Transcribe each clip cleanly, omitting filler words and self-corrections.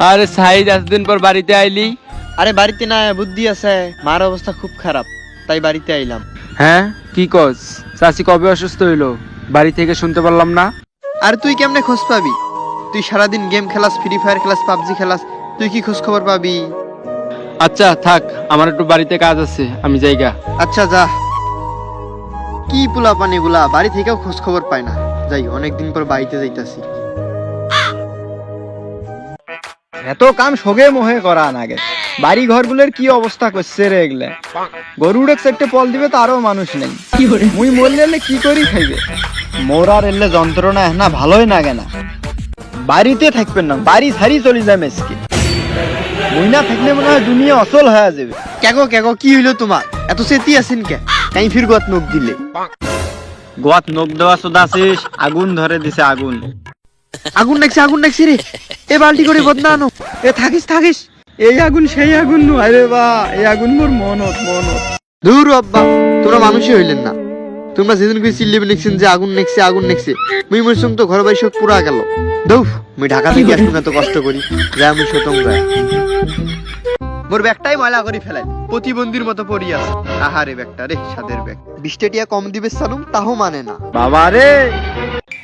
আরে সাইদ এতদিন পর বাড়িতে আইলি? আরে বাড়িতে না বুদ্ধি আছে, মার অবস্থা খুব খারাপ, তাই বাড়িতে আইলাম। হ্যাঁ কি কস? চাচি কবে অসুস্থ হইলো? বাড়ি থেকে শুনতে পারলাম না। আর তুই কেমনে খোঁজ পাবি? তুই সারাদিন গেম খেলাস, ফ্রি ফায়ার খেলাস, পাবজি খেলাস, তুই কি খোঁজ খবর পাবি? আচ্ছা থাক, আমার একটু বাড়িতে কাজ আছে, আমি যাইগা। আচ্ছা যা। কি পোলা পানিগুলা বাড়ি থেকেও খোঁজ খবর পায় না। যাই, অনেকদিন পর বাড়িতে যাইতাছি। এত কাম সগে মোহে করা নাগে। বাড়ি ঘরগুলোর কি অবস্থা করছে রে এগুলা। গরুড়ে একটা পল দিবে তো আরো মানুষ নেই। মুই মরলে কি করি খাইবে? মোরার এলে যন্ত্রণা না ভালোই লাগে না। বাড়িতে থাকবেন না, বাড়ি ছাড়ি চলে যায় মেসকে। মুই না থাকলে মনে হয় দুনিয়া অচল হয়ে যাবে। কেগো কেগো কি হইলো তোমার? এত সেতি আছেন কে? তাই ফির গত নখ দিলে। গোয়াত নখ দেওয়া সোদাছিস, আগুন ধরে দিছে আগুন। আগুন নাকছি রে। এ বালতি করে বদনা আনো। এ থাকিস থাকিস। এই আগুন সেই আগুন নু, আরে বা এই আগুন মোর মনত। দূর আব্বা, তোমরা মানুষই হইলেন না। তোমরা যেদিন করে চিল্লিবে নেকছেন যে আগুন নেকছে, মুই মোর সঙ্গে তো ঘর বাড়ি সব পুরা গেল। দৌ মুই ঢাকা থেকে আসুন এত কষ্ট করি, যা মুই সতং যায়। মোর ব্যাগটাই ময়লা করে ফেলাই, প্রতিবন্ধীর মতো পড়ি আছে। আহারে ব্যাগটা রে, সাদের ব্যাগ। 20 টাকা কম দিবে সানুম, তাও মানে না। বাবা রে,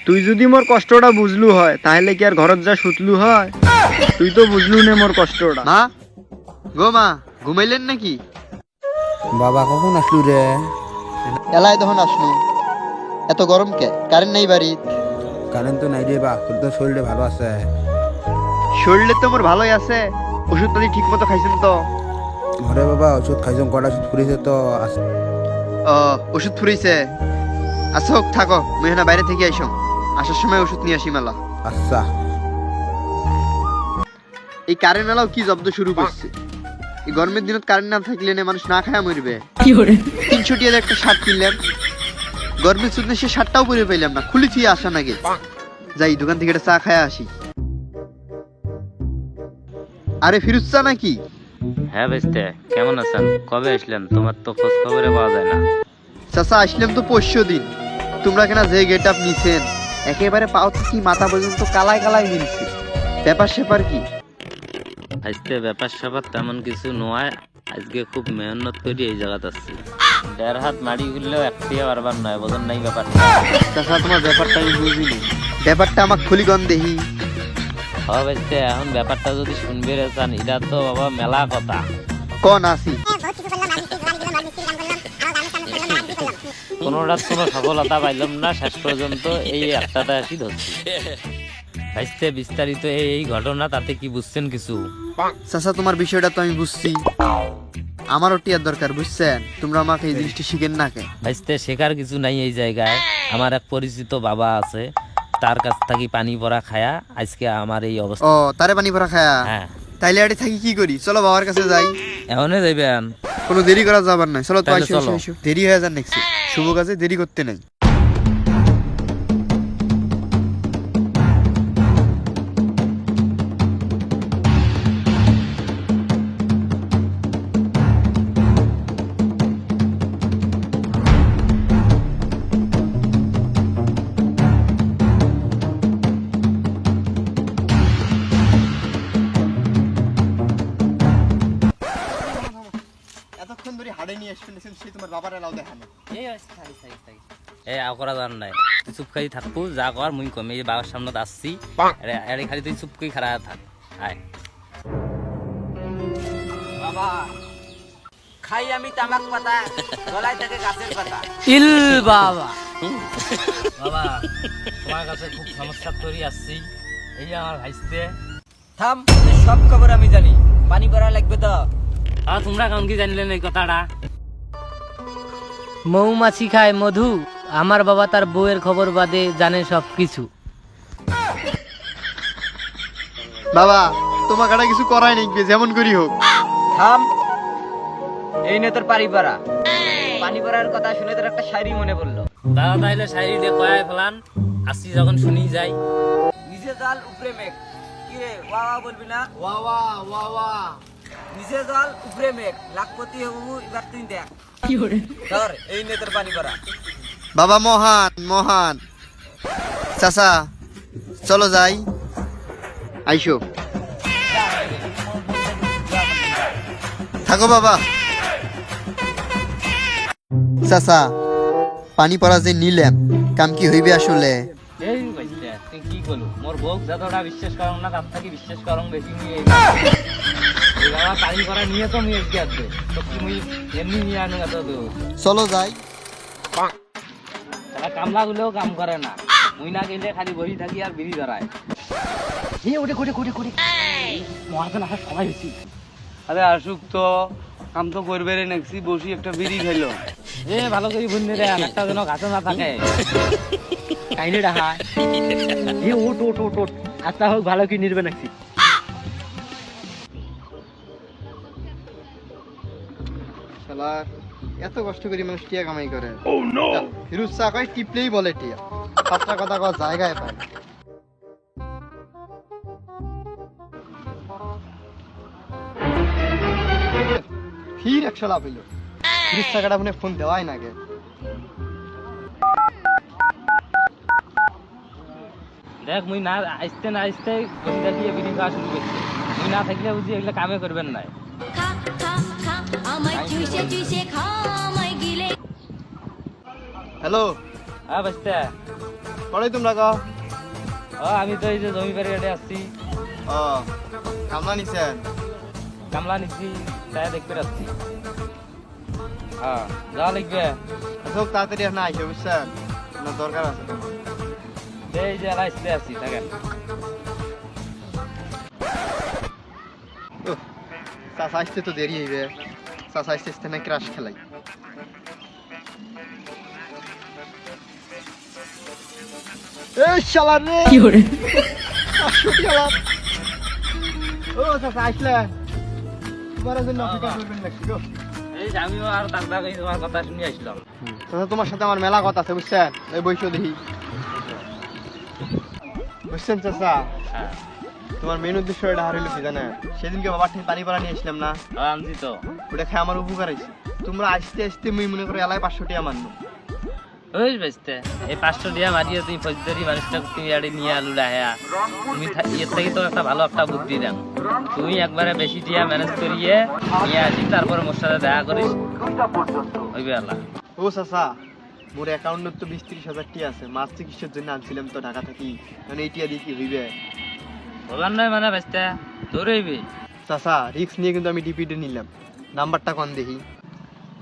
তুই যদি মোর কষ্টটা বুঝলু হয় তাহলে কি আর ঘরত যা সুতলু হয়? তুই তো বুঝলু নে মোর কষ্টটা। মা গো মা, ঘুমাইলেন নাকি? বাবা কখন আসলু রে? এলাই তখন আসনু। এত গরম কে? কারেন্ট নাই বাড়ি? কারেন্ট তো নাই রে বা, তোর তো শরীরে ভালো আছে? শরীরে তো মোর ভালোই আছে। ওষুধ পাতি ঠিক মতো খাইছেন তো? ঘরে বাবা ওষুধ খাইছং, কটা ওষুধ ফুরিছে তো ওষুধ ফুরিছে। আচ্ছা হোক থাকো, মুই না বাইরে থেকে আইসং, আসার সময় ওষুধ নিয়ে আসি মেলা। আচ্ছা। এই কারেন্ট এলাও কি জব্দ শুরু করছে। এই গরমের দিনত কারেন্ট না থাকলে মানুষ না খায়া মরবে। 300 টাকার একটা শার্ট কিনলাম, গরমের চুদনে সে শার্টটাও পরে পাইলাম না, খুলি থিয়ে আসা নাকি। যাই দোকান থেকে একটা চা খায়া আসি। আরে ফিরুজ চা নাকি? হ্যাঁ বেস্তে, কেমন আছেন? কবে আসলেন? তোমার তো খোঁজ খবরে পাওয়া যায় না। চাচা আসলাম তো 500 দিন। তোমরা কেনা যে গেট আপ নিছেন, একেবারে পাও থেকে মাথা পর্যন্ত কালায় কালায় মিলছে। ব্যাপার সেপার কি? আজকে ব্যাপার স্যাপার তেমন কিছু নয়। আজকে খুব মেহনত করি এই জায়গাতে আসছি। 1.5 হাত মাড়ি ঘুরলেও একটিয়া বারবার নয়, বোঝেন নাই ব্যাপারটা? চাচা তোমার ব্যাপারটা আমি বুঝিনি। ব্যাপারটা আমার খুলিগন দেহি। হ্যাঁ বেস্তে, এখন ব্যাপারটা যদি শুনবে রে চান, এটা তো বাবা মেলা কথা। কোন আসি? কোনোটার কোনো সফলতা পাইলাম না, শেষ পর্যন্ত এই একটাটা কি ধরছি। ভাইস্তে বিস্তারিত এই ঘটনা, তাতে কি বুঝছেন কিছু? চাচা তোমার বিষয়টা তো আমি বুঝছি, আমারও টিয়ার দরকার, বুঝছেন? তোমরা আমাকে এই জিনিসটা শিখেন না কে? ভাইস্তে শেখার কিছু নাই এই জায়গায়। আমার এক পরিচিত বাবা আছে, তার কাছ থেকে পানি পড়া খায়া আজকে আমার এই অবস্থা। ও তারে পানি ভরা খায়া? হ্যাঁ। তাইলে আড়ে থাকি কি করি? চলো বাবার কাছে যাই। এখনই যাইবেন? কোনো দেরি করা যাবার নাই, চলো তো। তাহলে আইসো চলো। আইসো, দেরি হয়ে যান নেক্সট। শুভ কাজে দেরি করতে নাই। এতক্ষণ ধরে হাড়ে নিয়ে আসবেন, সেই তোমার বাবার এলাও দেখানো। এই করা জান নাই, তুই চুপ খাই থাকবো, যা কর মুই কমে বাবার সামনে আসছি। আরে খালি তুই চুপ করে খাড়া থাক। আয় বাবা, খাই আমি তামাক পাতা, গলায় থাকে গাছের পাতা। ইল বাবা। বাবা তোমার কাছে খুব সমস্যা তৈরি আসছি। এই আমার ভাইস্তে। থাম, সব খবর আমি জানি। পানি ভরা লাগবে তো? আর তোমরা কেমন কি জানলেন এই কথাটা? মৌমাছি খায় মধু, আমার বাবা তার বউয়ের খবর বাদে জানে সবকিছু। বাবা তোমার কাটা কিছু করাই নাই, যেমন করি হোক। থাম, এই নে তোর পানি ভরা। পানি ভরার কথা শুনে তোর একটা শায়রি মনে পড়লো। দাদা তাইলে শায়রি দিয়ে কয়ায় ফেলান, আসছি যখন শুনি যাই। নিচে জল উপরে মেঘ, কি রে ওয়া ওয়া বলবি না? ওয়া ওয়া ওয়া ওয়া। নিচে জল উপরে মেঘ, লাখপতি হবু এবার তুই দেখ। ধর, এই নে তোর পানি ভরা। বাবা মহান মহান। চাচা চলো যাই। আইসো। থাকো বাবা। চাচা পানি পড়া যে নিলাম কাম কি হইবে আসলে? এই বাইস্তে তুই কি করলু মোর বউক যতটা বিশ্বাস করং না তার থেকে বিশ্বাস করং বেশি মুই এই বাবা পানি করা নিয়ে তো মুই এসে আসবে তো কি মুই এমনি নিয়ে আনু এত দূর চলো যাই। তারা কামলা গুলোও কাম করে না মুই না গেলে খালি বসে থাকি আর বিড়ি ধরায় মহাজন আসার সময় হয়েছি। আরে আসুক তো, কাম তো করবে রে নেক্সি, বসি একটা বিড়ি খাইলো। এ ভালো করে বুঝলি রে একটা যেন গাছে না থাকে কাইনে রাখা এ ওট ওট ওট ওট আচ্ছা হোক ভালো কি নির্বে নাকি শালা এত কষ্ট করি মানুষ টিয়া কামাই করে। ফিরুজ চা কয় টিপলেই বলে টিয়া, পাঁচটা কথা কওয়ার জায়গায় পায়। ফির 100 লাভ হইলো। ফিরুজ চাকাটা ফোনে ফোন দেওয়াই না গে। দেখ মুই না আসতে না আসতে বন্ধা দিয়ে বিড়ি খাওয়া শুরু করছে মুই না থাকলে বুঝি এগুলো কামে করবেন না হ্যালো, হ্যাঁ বাস্তা পড়াই তোমরা কও। ও আমি তো এই যে জমি বাড়ি ঘাটে আসছি ও কামলা নিছেন? কামলা নিচ্ছি তাই দেখতে আসছি হ্যাঁ যাওয়া লাগবে হোক তাড়াতাড়ি না আইসো বুঝছেন, না দরকার আছে তোমার। এই যে আসতে আসছি থাকেন চাষা আসতে তো দেরি হইবে, চাষা আসতে আসতে না ক্রাশ খেলাই। এই শালা রে কি হরে ও চাষা আসলে তোমার জন্য অপেক্ষা করবেন নাকি গো? এই যে আমিও আর তাক তাক তোমার কথা শুনে আসলাম চাচা তোমার সাথে আমার মেলা কথা আছে বুঝছেন, এই বইসো দেখি বুঝছেন চাচা। হ্যাঁ তোমার মেন উদ্দেশ্য এটা হারিল কি জানেন? সেদিনকে বাবার থেকে পানি পাড়া নিয়ে আসলাম না, আনছি তো ওটা খেয়ে আমার উপকার হয়েছে। তোমরা আসতে আসতে মুই মনে করো এলাকায় 500 টাকা মারলো। ওই বাস্তে এই 500 টাকা মারিয়ে তুমি ফৌজদারি মানুষটা তুমি আড়ে নিয়ে আলু রাহা তুমি এর থেকে তো একটা ভালো একটা বুদ্ধি দাও তুমি একবারে বেশি টিয়া ম্যানেজ করিয়ে নিয়ে আসি তারপরে মোর সাথে দেখা করিস হইবে আল্লাহ। ও চাচা মোর অ্যাকাউন্টত তো 20-30 হাজার টাকা আছে, মাছ চিকিৎসার জন্য আনছিলাম তো ঢাকা থেকে, মানে এই টিয়া দিয়ে কি হইবে? বলার নয় মানে বাস্তে তোর হইবে চাচা রিস্ক নিয়ে কিন্তু আমি ডিপিতে নিলাম। নাম্বারটা কোন দেখি?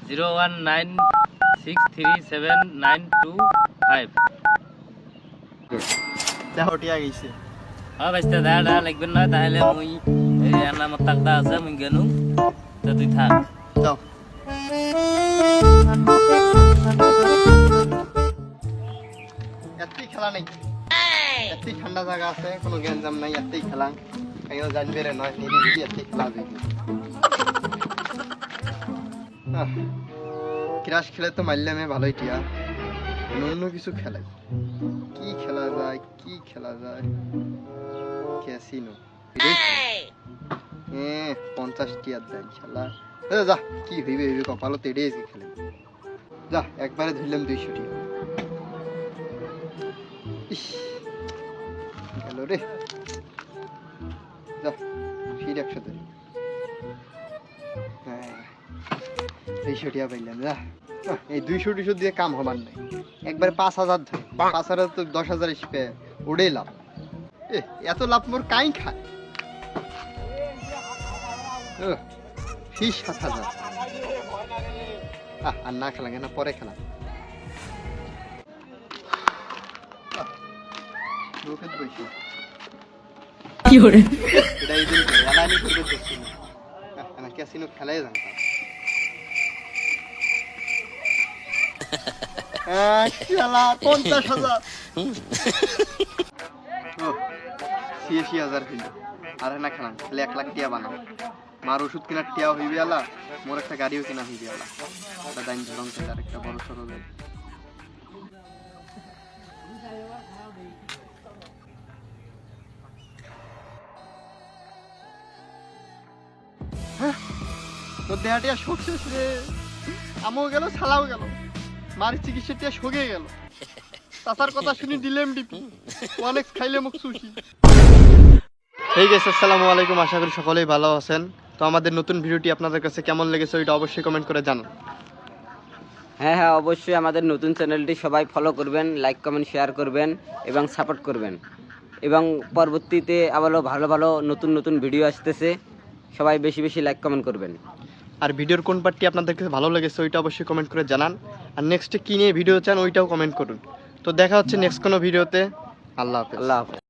019637925 দেখো টিয়া গেছে। হ্যাঁ বাস্তে দেখা লাগবে না তাহলে মুই এই আমার তাকদা আছে মুই গেলুম তো তুই থাক যাও। এতই খেলা নেই, এতই ঠান্ডা জায়গা আছে, কোনো গ্যাঞ্জাম নাই, এতই খেলা কেউ জানবে রে নয় নিরিবিলি এতই খেলা দেখি। ক্রাশ খেলে তো মারলাম ভালোই টিয়া, অন্য কিছু খেলাই। কি খেলা যায়, কি খেলা যায়? ক্যাসিনো 50 টিয়ার যায় খেলা। যা কি হইবে হইবে, কপালও তেড়ে এসে খেলে। যা একবারে ধরলাম 200 টিয়া। ইস গেল রে, যা ফির 100 ধরি। হ্যাঁ 200 টিয়া পাইলাম। যা এই 200 দিয়ে কাম হবার নাই, একবারে 5000 ধরে 5000 তো 10,000 ইসপে ওড়েই লাভ। এত লাভ মোর কাই খায়? 7,000 আর না খেলা না পরে খেলা। কি হরে এটা এই দিন করে আলানি করতে দেখছি না, ক্যাসিনো খেলাই জানতাম। খেলা 50,000 86,000 হইল। আর না খেলাম খালি 1 লাখ টিয়া বানাও, মার ওষুধ কেনার টিয়া হইবে আলা, মোর একটা গাড়িও কেনা হইবে আলা। একটা দাইন ধরন থেকে আরেকটা বড় সড়ো গাড়ি। তোর দেহাটিয়া শোক শেষ রে, আমও গেল ছালাও গেল, মার চিকিৎসাটিয়া শোকে গেল। চাচার কথা শুনি দিলেম ডিপি, অনেক খাইলে মুখ সুশি। ঠিক আছে, আসসালামু আলাইকুম, আশা করি সকলেই ভালো আছেন। তো আমাদের নতুন ভিডিওটি আপনাদের কাছে কেমন লেগেছে ওইটা অবশ্যই কমেন্ট করে জানান। হ্যাঁ হ্যাঁ, অবশ্যই আমাদের নতুন চ্যানেলটি সবাই ফলো করবেন, লাইক কমেন্ট শেয়ার করবেন এবং সাপোর্ট করবেন। এবং পরবর্তীতে আবারও ভালো ভালো নতুন নতুন ভিডিও আসতেছে, সবাই বেশি বেশি লাইক কমেন্ট করবেন। আর ভিডিওর কোন পার্টটি আপনাদের কাছে ভালো লেগেছে ওইটা অবশ্যই কমেন্ট করে জানান। আর নেক্সটে কী নিয়ে ভিডিও চান ওইটাও কমেন্ট করুন। তো দেখা হচ্ছে নেক্সট কোনো ভিডিওতে। আল্লাহ হাফেজ। আল্লাহ হাফেজ।